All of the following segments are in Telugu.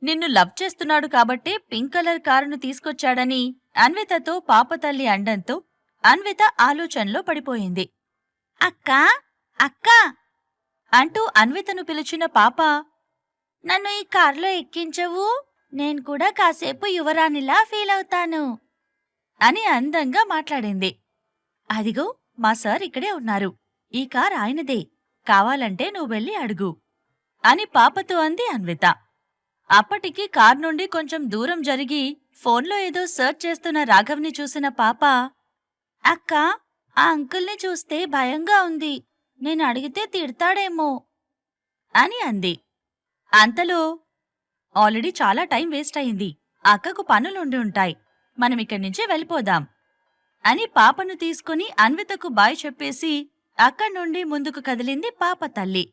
నిన్ను లవ్ చేస్తున్నాడు కాబట్టే పింక్ కలర్ కారును తీసుకొచ్చాడని అన్వితతో పాప తల్లి అండంతో అన్విత ఆలోచనలో పడిపోయింది. అక్కా అక్కా అంటూ అన్వితను పిలిచిన పాప, నన్ను ఈ కారులో ఎక్కించవు, నేను కూడా కాసేపు యువరాణిలా ఫీలవుతాను అని అందంగా మాట్లాడింది. అదిగో మా సార్ ఇక్కడే ఉన్నారు, ఈ కార్ ఆయనదే, కావాలంటే నువ్వు వెళ్ళి అడుగు అని పాపతో అంది అన్విత. అప్పటికి కార్ నుండి కొంచెం దూరం జరిగి ఫోన్లో ఏదో సర్చ్ చేస్తున్న రాఘవ్ని చూసిన పాప, అక్కా ఆ అంకుల్ని చూస్తే భయంగా ఉంది, నేను అడిగితే తిడతాడేమో అని అంది. అంతలో ఆల్రెడీ చాలా టైం వేస్ట్ అయింది, అక్కకు పనులుండి ఉంటాయి, మనమిక్కడి నుంచే వెళ్ళిపోదాం అని పాపను తీసుకుని అన్వితకు బాయ్ చెప్పేసి అక్కడ్నుండి ముందుకు కదిలింది పాప తల్లి.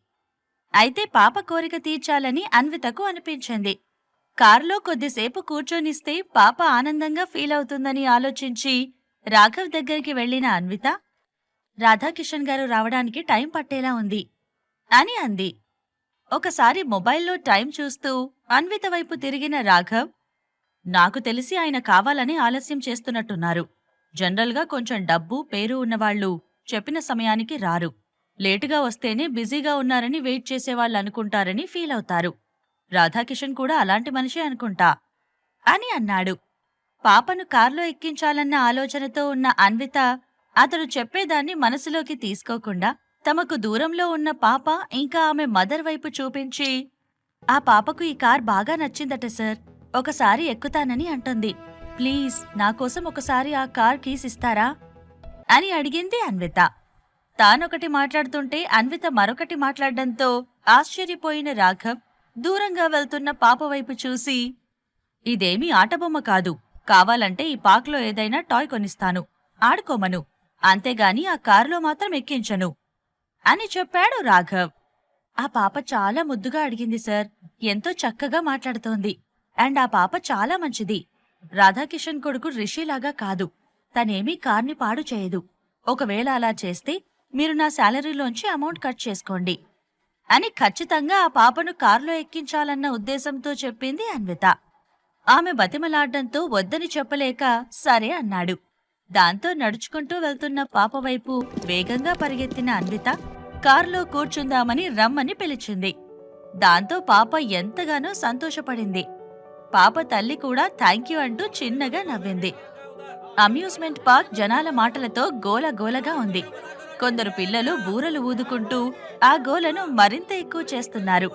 అయితే పాప కోరిక తీర్చాలని అన్వితకు అనిపించింది. కారులో కొద్దిసేపు కూర్చొనిస్తే పాప ఆనందంగా ఫీలవుతుందని ఆలోచించి రాఘవ్ దగ్గరికి వెళ్లిన అన్విత, రాధాకిషన్ గారు రావడానికి టైం పట్టేలా ఉంది అని అంది. ఒకసారి మొబైల్లో టైం చూస్తూ అన్విత వైపు తిరిగిన రాఘవ్, నాకు తెలిసి ఆయన కావాలని ఆలస్యం చేస్తున్నట్టున్నారు. జనరల్గా కొంచెం డబ్బు పేరు ఉన్నవాళ్లు చెప్పిన సమయానికి రారు, లేటుగా వస్తేనే బిజీగా ఉన్నారని వెయిట్ చేసేవాళ్ళనుకుంటారని ఫీలవుతారు. రాధాకిషన్ కూడా అలాంటి మనిషే అనుకుంటా అని అన్నాడు. పాపను కార్లో ఎక్కించాలన్న ఆలోచనతో ఉన్న అన్విత అతడు చెప్పేదాన్ని మనసులోకి తీసుకోకుండా తమకు దూరంలో ఉన్న పాప ఇంకా ఆమె మదర్ వైపు చూపించి, ఆ పాపకు ఈ కార్ బాగా నచ్చిందట సార్, ఒకసారి ఎక్కుతానని అంటుంది, ప్లీజ్ నాకోసం ఒకసారి ఆ కార్ కీస్ ఇస్తారా అని అడిగింది అన్విత. తానొకటి మాట్లాడుతుంటే అన్విత మరొకటి మాట్లాడడంతో ఆశ్చర్యపోయిన రాఘవ్ దూరంగా వెళ్తున్న పాప వైపు చూసి, ఇదేమీ ఆటబొమ్మ కాదు, కావాలంటే ఈ పార్క్లో ఏదైనా టాయ్ కొనిస్తాను, ఆడుకోమను, అంతేగాని ఆ కారులో మాత్రం ఎక్కించను అని చెప్పాడు రాఘవ్. ఆ పాప చాలా ముద్దుగా అడిగింది సార్, ఎంతో చక్కగా మాట్లాడుతోంది, అండ్ ఆ పాప చాలా మంచిది, రాధాకిషన్ కొడుకు రిషిలాగా కాదు, తనేమీ కార్ని పాడు చేయదు, ఒకవేళ అలా చేస్తే మీరు నా శాలరీలోంచి అమౌంట్ కట్ చేసుకోండి అని ఖచ్చితంగా ఆ పాపను కారులో ఎక్కించాలన్న ఉద్దేశంతో చెప్పింది అన్విత. ఆమె బతిమలాడ్డంతో వద్దని చెప్పలేక సరే అన్నాడు. దాంతో నడుచుకుంటూ వెళ్తున్న పాప వైపు వేగంగా పరిగెత్తిన అన్విత కారులో కూర్చుందామని రమ్మని పిలిచింది. దాంతో పాప ఎంతగానో సంతోషపడింది. పాప తల్లి కూడా థ్యాంక్యూ అంటూ చిన్నగా నవ్వింది. అమ్యూజ్మెంట్ పార్క్ జనాల మాటలతో గోలగోలగా ఉంది. కొందరు పిల్లలు బూరలు ఊదుకుంటూ ఆ గోలను మరింత ఎక్కువ చేస్తున్నారు.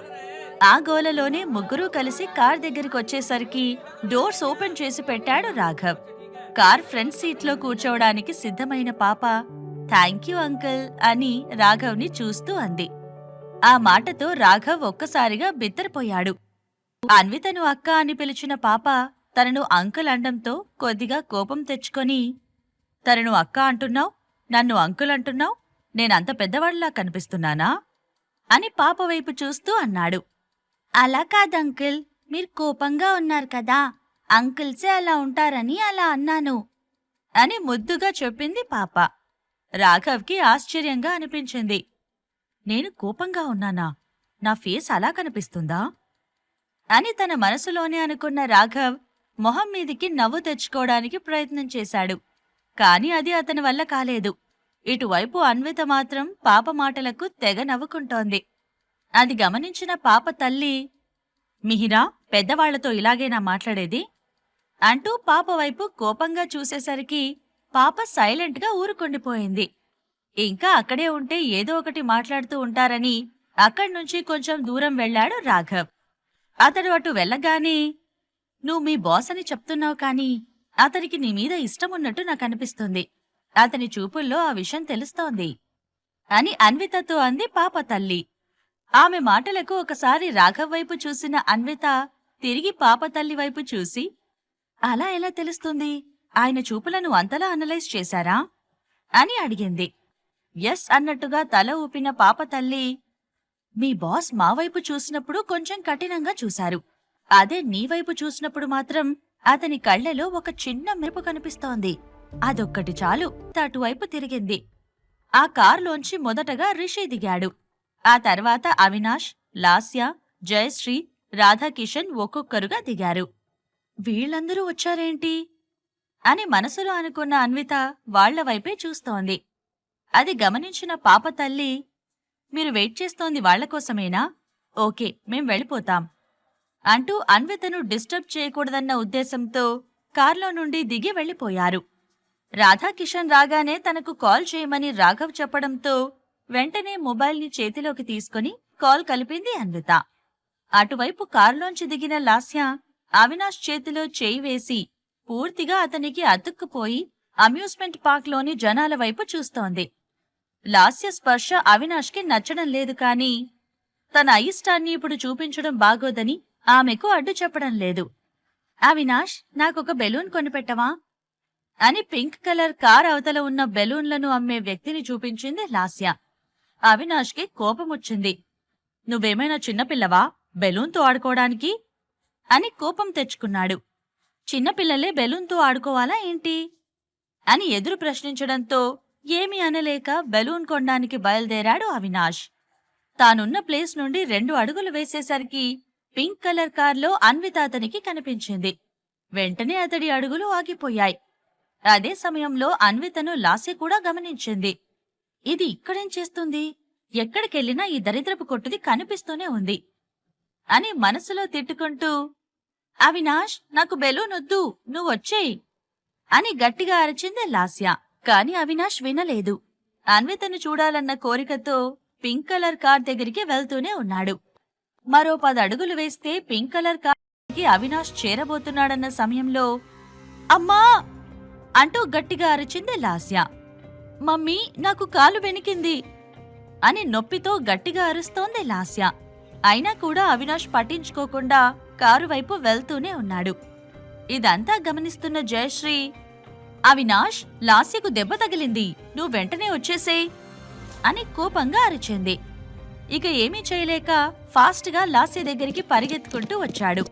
ఆ గోలలోనే ముగ్గురూ కలిసి కార్ దగ్గరికొచ్చేసరికి డోర్స్ ఓపెన్ చేసి పెట్టాడు రాఘవ్. కార్ ఫ్రంట్ సీట్లో కూర్చోవడానికి సిద్ధమైన పాప థ్యాంక్యూ అంకుల్ అని రాఘవ్ని చూస్తూ అంది. ఆ మాటతో రాఘవ్ ఒక్కసారిగా బిత్తరపోయాడు. అన్వితను అక్క అని పిలిచిన పాప తనను అంకుల్ అండంతో కొద్దిగా కోపం తెచ్చుకొని, తనను అక్క అంటున్నావు, నన్ను అంకుల్ అంటున్నావు, నేనంత పెద్దవాడిలా కనిపిస్తున్నానా అని పాప వైపు చూస్తూ అన్నాడు. అలా కాదంకుల్, మీరు కోపంగా ఉన్నారు కదా, అంకుల్సే అలా ఉంటారని అలా అన్నాను అని ముద్దుగా చెప్పింది పాప. రాఘవ్కి ఆశ్చర్యంగా అనిపించింది. నేను కోపంగా ఉన్నానా? నా ఫేస్ అలా కనిపిస్తుందా అని తన మనసులోనే అనుకున్న రాఘవ్ మొహం మీదికి నవ్వు తెచ్చుకోవడానికి ప్రయత్నం చేశాడు. కాని అది అతని వల్ల కాలేదు. ఇటువైపు అన్విత మాత్రం పాప మాటలకు తెగ నవ్వుకుంటోంది. అది గమనించిన పాప తల్లి, మిహిరా, పెద్దవాళ్లతో ఇలాగేనా మాట్లాడేది అంటూ పాప వైపు కోపంగా చూసేసరికి పాప సైలెంట్గా ఊరుకుండిపోయింది. ఇంకా అక్కడే ఉంటే ఏదో ఒకటి మాట్లాడుతూ ఉంటారని అక్కడ్నుంచి కొంచెం దూరం వెళ్లాడు రాఘవ్. అతడు అటు వెళ్ళగానే, నువ్వు మీ బాస్ అని చెప్తున్నావు కానీ అతనికి నీ మీద ఇష్టమున్నట్టు నాకనిపిస్తుంది, అతని చూపుల్లో ఆ విషయం తెలుస్తోంది అని అన్వితతో అంది పాప తల్లి. ఆమె మాటలకు ఒకసారి రాఘవ్ వైపు చూసిన అన్విత తిరిగి పాప తల్లి వైపు చూసి, అలా ఎలా తెలుస్తుంది? ఆయన చూపులను అంతలా అనలైజ్ చేశారా అని అడిగింది. ఎస్ అన్నట్టుగా తల ఊపిన పాప తల్లి, మీ బాస్ మా వైపు చూసినప్పుడు కొంచెం కఠినంగా చూశారు, అదే నీ వైపు చూసినప్పుడు మాత్రం అతని కళ్లలో ఒక చిన్న మెరుపు కనిపిస్తోంది, అదొక్కటి చాలు. అటువైపు తిరిగింది. ఆ కార్లోంచి మొదటగా రిషి దిగాడు. ఆ తర్వాత అవినాష్, లాస్య, జయశ్రీ, రాధాకిషన్ ఒక్కొక్కరుగా దిగారు. వీళ్ళందరూ వచ్చారేంటి అని మనసులో అనుకున్న అన్విత వాళ్ల వైపే చూస్తోంది. అది గమనించిన పాప తల్లి, మీరు వెయిట్ చేస్తోంది వాళ్లకోసమేనా? ఓకే, మేం వెళ్ళిపోతాం అంటూ అన్వితను డిస్టర్బ్ చేయకూడదన్న ఉద్దేశంతో కార్లో నుండి దిగి వెళ్ళిపోయారు. రాధాకిషన్ రాగానే తనకు కాల్ చేయమని రాఘవ్ చెప్పడంతో వెంటనే మొబైల్ని చేతిలోకి తీసుకుని కాల్ కలిపింది అన్విత. అటువైపు కారులోంచి దిగిన లాస్య అవినాష్ చేతిలో చేయి వేసి పూర్తిగా అతనికి అతుక్కుపోయి అమ్యూస్మెంట్ పార్క్లోని జనాల వైపు చూస్తోంది. లాస్య స్పర్శ అవినాష్కి నచ్చడం లేదు, కానీ తన అయిష్టాన్ని ఇప్పుడు చూపించడం బాగోదని ఆమెకు అడ్డు చెప్పడం లేదు. అవినాష్, నాకొక బెలూన్ కొనిపెట్టవా అని పింక్ కలర్ కార్ అవతల ఉన్న బెలూన్లను అమ్మే వ్యక్తిని చూపించింది లాస్య. అవినాష్కి కోపమొచ్చింది. నువ్వేమైనా చిన్నపిల్లవా బెలూన్తో ఆడుకోవడానికి అని కోపం తెచ్చుకున్నాడు. చిన్నపిల్లలే బెలూన్తో ఆడుకోవాలా ఏంటి అని ఎదురు ప్రశ్నించడంతో ఏమీ అనలేక బెలూన్ కొనడానికి బయలుదేరాడు అవినాష్. తానున్న ప్లేస్ నుండి 2 అడుగులు వేసేసరికి పింక్ కలర్ కార్లో అన్విత అతనికి కనిపించింది. వెంటనే అతడి అడుగులు ఆగిపోయాయి. అదే సమయంలో అన్వితను లాస్య కూడా గమనించింది. ఇది ఇక్కడేం చేస్తుంది? ఎక్కడికెళ్లినా ఈ దరిద్రపు కొట్టుది కనిపిస్తూనే ఉంది అని మనసులో తిట్టుకుంటూ, అవినాష్, నాకు బెలూన్ వద్దు, నువ్వొచ్చేయి అని గట్టిగా అరిచింది లాస్య. కాని అవినాష్ వినలేదు. అన్వితను చూడాలన్న కోరికతో పింక్ కలర్ కార్ దగ్గరికి వెళ్తూనే ఉన్నాడు. మరో 10 అడుగులు వేస్తే పింక్ కలర్ కార్కి అవినాష్ చేరబోతున్నాడన్న సమయంలో అమ్మా అంటూ గట్టిగా అరిచింది లాస్య. మమ్మీ, నాకు కాలు వెనికింది అని నొప్పితో గట్టిగా అరుస్తోంది లాస్య. అయినా కూడా అవినాష్ పట్టించుకోకుండా కారు వైపు వెళ్తూనే ఉన్నాడు. ఇదంతా గమనిస్తున్న జయశ్రీ, అవినాష్, లాస్యకు దెబ్బ తగిలింది, నువ్వు వెంటనే వచ్చేసేయ్ అని కోపంగా అరిచింది. ఇక ఏమీ చేయలేక ఫాస్ట్గా లాస్య దగ్గరికి పరిగెత్తుకుంటూ వచ్చాడు.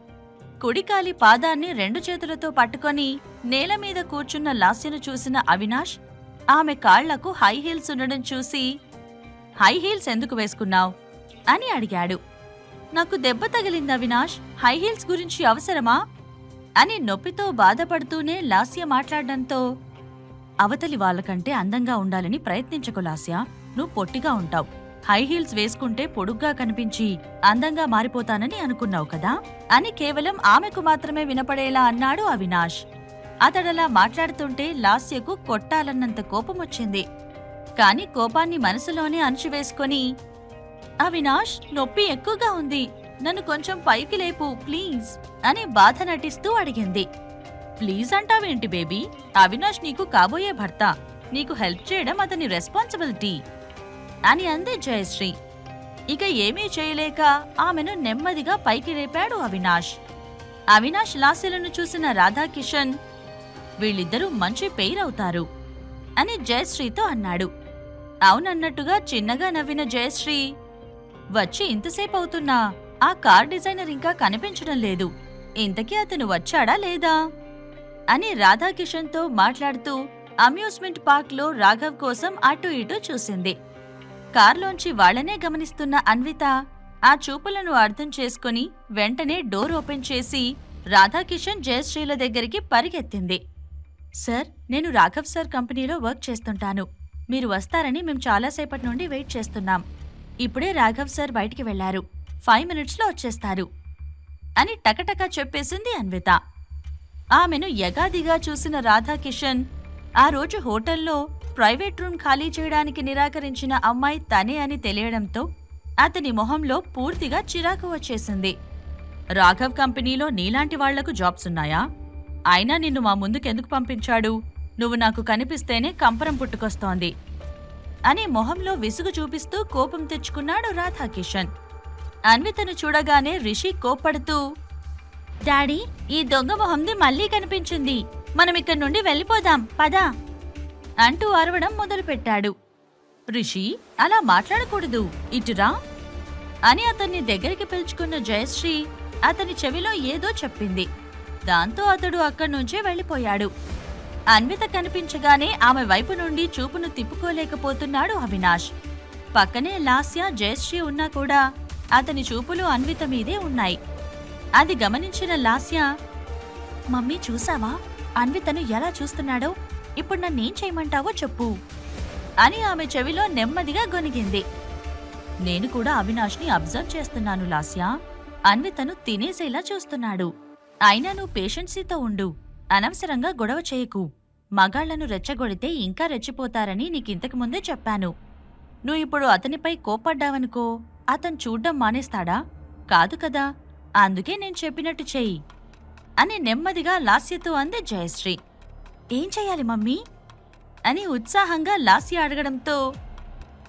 కుడికాలి పాదాన్ని 2 చేతులతో పట్టుకొని నేల మీద కూర్చున్న లాస్యను చూసిన అవినాష్ ఆమె కాళ్లకు హై హీల్స్ ఉండడం చూసి, హై హీల్స్ ఎందుకు వేసుకున్నావ్ అని అడిగాడు. నాకు దెబ్బ తగిలింది అవినాష్, హై హీల్స్ గురించి అవసరమా అని నొప్పితో బాధపడుతూనే లాస్య మాట్లాడడంతో, అవతలి వాళ్ళకంటే అందంగా ఉండాలని ప్రయత్నించకు లాస్య, నువ్వు పొట్టిగా ఉంటావు. హై హీల్స్ వేసుకుంటే పొడుగ్గా కనిపించి అందంగా మారిపోతానని అనుకున్నావు కదా అని కేవలం ఆమెకు మాత్రమే వినపడేలా అన్నాడు అవినాష్. అతడలా మాట్లాడుతుంటే లాస్యకు కొట్టాలన్నంత కోపమొచ్చింది. కాని కోపాన్ని మనసులోనే అణచివేసుకొని, అవినాష్, నొప్పి ఎక్కువగా ఉంది, నన్ను కొంచెం పైకి లేపు ప్లీజ్ అని బాధ నటిస్తూ అడిగింది. ప్లీజ్ అంటావేంటి బేబీ? అవినాష్ నీకు కాబోయే భర్త, నీకు హెల్ప్ చేయడం అతని రెస్పాన్సిబిలిటీ అని అంది జయశ్రీ. ఇక ఏమీ చేయలేక ఆమెను నెమ్మదిగా పైకి లేపాడు అవినాష్. అవినాష్ లాస్యలను చూసిన రాధాకిషన్, వీళ్ళిద్దరూ మంచి పెయిర్ అవుతారు అని జయశ్రీతో అన్నాడు. అవునన్నట్టుగా చిన్నగా నవ్విన జయశ్రీ, వచ్చి ఇంతసేపు అవుతున్నా ఆ కార్ డిజైనర్ ఇంకా కనిపించడం లేదు, ఇంతకీ అతను వచ్చాడా లేదా అని రాధాకిషన్తో మాట్లాడుతూ అమ్యూస్మెంట్ పార్క్లో రాఘవ్ కోసం అటూ ఇటూ చూసింది. కార్లోంచి వాళ్లనే గమనిస్తున్న అన్విత ఆ చూపులను అర్థం చేసుకుని వెంటనే డోర్ ఓపెన్ చేసి రాధాకిషన్ జయశ్రీల దగ్గరికి పరిగెత్తింది. సార్, నేను రాఘవ్ సార్ కంపెనీలో వర్క్ చేస్తుంటాను. మీరు వస్తారని మేం చాలాసేపటి నుండి వెయిట్ చేస్తున్నాం. ఇప్పుడే రాఘవ్ సార్ బయటికి వెళ్లారు, 5 మినిట్స్లో వచ్చేస్తారు అని టకటకా చెప్పేసింది అన్విత. ఆమెను యగాదిగా చూసిన రాధాకిషన్, ఆ రోజు హోటల్లో ప్రైవేట్ రూమ్ ఖాళీ చేయడానికి నిరాకరించిన అమ్మాయి తనే అని తెలియడంతో అతని మొహంలో పూర్తిగా చిరాకు వచ్చేసింది. రాఘవ్ కంపెనీలో నీలాంటి వాళ్లకు జాబ్స్ ఉన్నాయా? అయినా నిన్ను మా ముందుకెందుకు పంపించాడు? నువ్వు నాకు కనిపిస్తేనే కంపరం పుట్టుకొస్తోంది అని మొహంలో విసుగు చూపిస్తూ కోపం తెచ్చుకున్నాడు రాధాకిషన్. అన్వితను చూడగానే రిషి కోప్పడుతూ, డాడీ, ఈ దొంగ మొహంది మళ్లీ కనిపించింది, మనమిక్కడి నుండి వెళ్ళిపోదాం పదా అంటూ అరవడం మొదలుపెట్టాడు. రిషి, అలా మాట్లాడకూడదు, ఇటురా అని అతన్ని దగ్గరికి పిలుచుకున్న జయశ్రీ అతని చెవిలో ఏదో చెప్పింది. దాంతో అతడు అక్కడ్నుంచే వెళ్ళిపోయాడు. అన్విత కనిపించగానే ఆమె వైపు నుండి చూపును తిప్పుకోలేకపోతున్నాడు అవినాష్. పక్కనే లాస్య, జయశ్రీ ఉన్నా కూడా అతని చూపులు అన్విత మీదే ఉన్నాయి. అది గమనించిన లాస్య, మమ్మీ చూసావా అన్వితను ఎలా చూస్తున్నాడో? ఇప్పుడు నన్నేం చేయమంటావో చెప్పు అని ఆమె చెవిలో నెమ్మదిగా గొనిగింది. నేను కూడా అవినాష్ని అబ్జర్వ్ చేస్తున్నాను లాస్య. అన్వితను తినేసేలా చూస్తున్నాడు. అయినా నువ్వు పేషెన్సీతో ఉండు. అనవసరంగా గొడవ చేయకు. మగాళ్లను రెచ్చగొడితే ఇంకా రెచ్చిపోతారని నీకింతకు ముందే చెప్పాను. నువ్వు ఇప్పుడు అతనిపై కోప్పడ్డావనుకో అతను చూడ్డం మానేస్తాడా? కాదు కదా. అందుకే నేను చెప్పినట్టు చెయ్యి అని నెమ్మదిగా లాస్యతో అంది జయశ్రీ. ఏం చెయ్యాలి మమ్మీ అని ఉత్సాహంగా లాస్య అడగడంతో,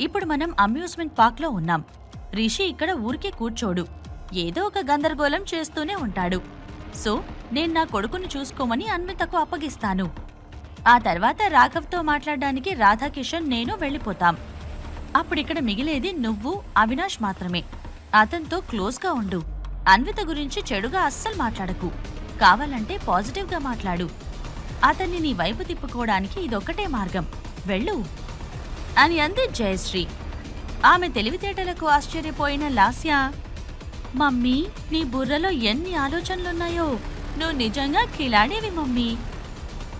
ఇప్పుడు మనం అమ్యూజ్మెంట్ పార్క్లో ఉన్నాం. రిషి ఇక్కడ ఊరికే కూర్చోడు. ఏదో ఒక గందరగోళం చేస్తూనే ఉంటాడు. సో నేను నా కొడుకును చూసుకోమని అన్వితకు అప్పగిస్తాను. ఆ తర్వాత రాఘవ్తో మాట్లాడడానికి రాధాకిషన్ నేను వెళ్ళిపోతాం. అప్పుడిక్కడ మిగిలేది నువ్వు, అవినాష్ మాత్రమే. అతనితో క్లోజ్గా ఉండు. అన్విత గురించి చెడుగా అస్సలు మాట్లాడకు. కావాలంటే పాజిటివ్గా మాట్లాడు. అతన్ని నీ వైపు తిప్పుకోవడానికి ఇదొక్కటే మార్గం. వెళ్ళు అని అంది జయశ్రీ. ఆమె తెలివితేటలకు ఆశ్చర్యపోయిన లాస్య, మమ్మీ నీ బుర్రలో ఎన్ని ఆలోచనలున్నాయో, నువ్వు నిజంగా కిలాడేవి మమ్మీ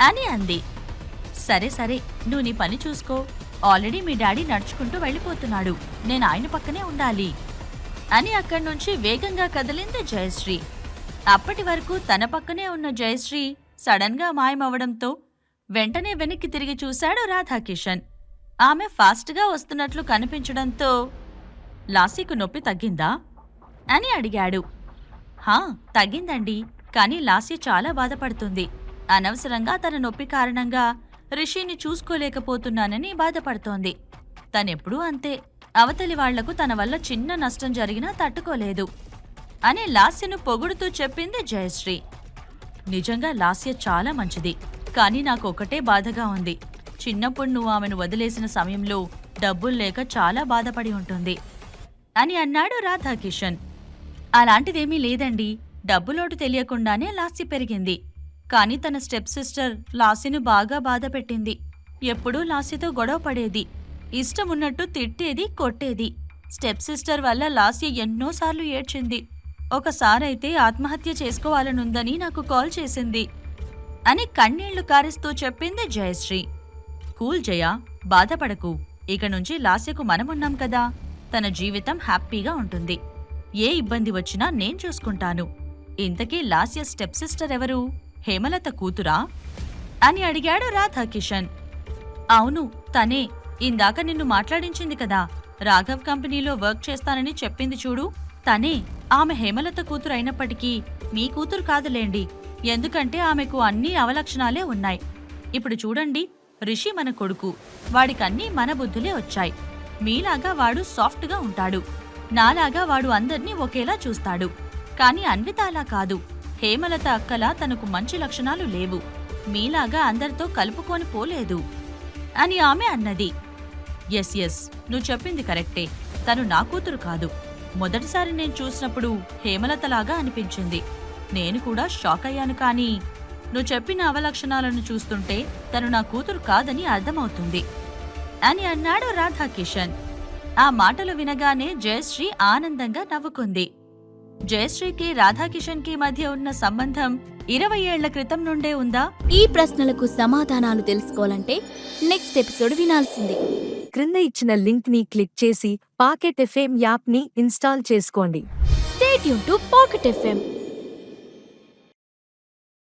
అని అంది. సరే సరే, నువ్వు నీ పని చూసుకో. ఆల్రెడీ మీ డాడీ నడుచుకుంటూ వెళ్ళిపోతున్నాడు. నేను ఆయన పక్కనే ఉండాలి అని అక్కడ్నుంచి వేగంగా కదిలింది జయశ్రీ. అప్పటి వరకు తన పక్కనే ఉన్న జయశ్రీ సడన్గా మాయమవడంతో వెంటనే వెనక్కి తిరిగి చూశాడు రాధాకిషన్. ఆమె ఫాస్ట్గా వస్తున్నట్లు కనిపించడంతో, లాస్యకు నొప్పి తగ్గిందా అని అడిగాడు. హా తగ్గిందండి, కానీ లాస్య చాలా బాధపడుతుంది. అనవసరంగా తన నొప్పి కారణంగా రిషిని చూసుకోలేకపోతున్నానని బాధపడుతోంది. తనెప్పుడూ అంతే. అవతలి వాళ్లకు తన వల్ల చిన్న నష్టం జరిగినా తట్టుకోలేదు అని లాస్యను పొగుడుతూ చెప్పింది జయశ్రీ. నిజంగా లాస్య చాలా మంచిది, కానీ నాకొకటే బాధగా ఉంది. చిన్నప్పుడు నువ్వు ఆమెను వదిలేసిన సమయంలో డబ్బులు లేక చాలా బాధపడి ఉంటుంది అని అన్నాడు రాధాకిషన్. అలాంటిదేమీ లేదండి. డబ్బులోటు తెలియకుండానే లాస్య పెరిగింది. కానీ తన స్టెప్ సిస్టర్ లాస్యను బాగా బాధ పెట్టింది. ఎప్పుడూ లాస్యతో గొడవ పడేది. ఇష్టమున్నట్టు తిట్టేది, కొట్టేది. స్టెప్ సిస్టర్ వల్ల లాస్య ఎన్నోసార్లు ఏడ్చింది. ఒకసారైతే ఆత్మహత్య చేసుకోవాలనుందని నాకు కాల్ చేసింది అని కన్నీళ్లు కారిస్తూ చెప్పింది జయశ్రీ. కూల్ జయ, బాధపడకు. ఇక నుంచి లాస్యకు మనమున్నాం కదా. తన జీవితం హ్యాపీగా ఉంటుంది. ఏ ఇబ్బంది వచ్చినా నేను చూసుకుంటాను. ఇంతకీ లాస్య స్టెప్ సిస్టర్ ఎవరు? హేమలత కూతురా అని అడిగాడు రాధాకిషన్. అవును తనే. ఇందాక నిన్ను మాట్లాడించింది కదా, రాఘవ్ కంపెనీలో వర్క్ చేస్తానని చెప్పింది చూడు, తనే. ఆమె హేమలత కూతురు అయినప్పటికీ మీ కూతురు కాదులేండి. ఎందుకంటే ఆమెకు అన్ని అవలక్షణాలే ఉన్నాయి. ఇప్పుడు చూడండి, రిషి మన కొడుకు. వాడికన్నీ మన బుద్ధులే వచ్చాయి. మీలాగా వాడు సాఫ్ట్గా ఉంటాడు. నాలాగా వాడు అందర్నీ ఒకేలా చూస్తాడు. కాని అన్విత అలా కాదు. హేమలత అక్కలా తనకు మంచి లక్షణాలు లేవు. మీలాగా అందరితో కలుపుకొని పోలేదు అని ఆమె అన్నది. ఎస్ ఎస్, నువ్వు చెప్పింది కరెక్టే. తను నా కూతురు కాదు. మొదటిసారి నేను చూసినప్పుడు హేమలతలాగా అనిపించింది. నేను కూడా షాక్ అయ్యాను. కానీ నువ్వు చెప్పిన అవలక్షణాలను చూస్తుంటే తను నా కూతురు కాదని అర్థమవుతుంది అని అన్నాడు రాధాకిషన్. ఆ మాటలు వినగానే జయశ్రీ ఆనందంగా నవ్వుకుంది. జయశ్రీకి రాధాకిషన్కి మధ్య ఉన్న సంబంధం 20 ఏళ్ల క్రితం నుండే ఉందా? ఈ ప్రశ్నలకు సమాధానాలు తెలుసుకోవాలంటే నెక్స్ట్ ఎపిసోడ్ వినాల్సిందే. క్రింద ఇచ్చిన లింక్ ని క్లిక్ చేసి పాకెట్ ఎఫ్ఎం యాప్ ని ఇన్స్టాల్ చేసుకోండి. Stay tune to pocket FM.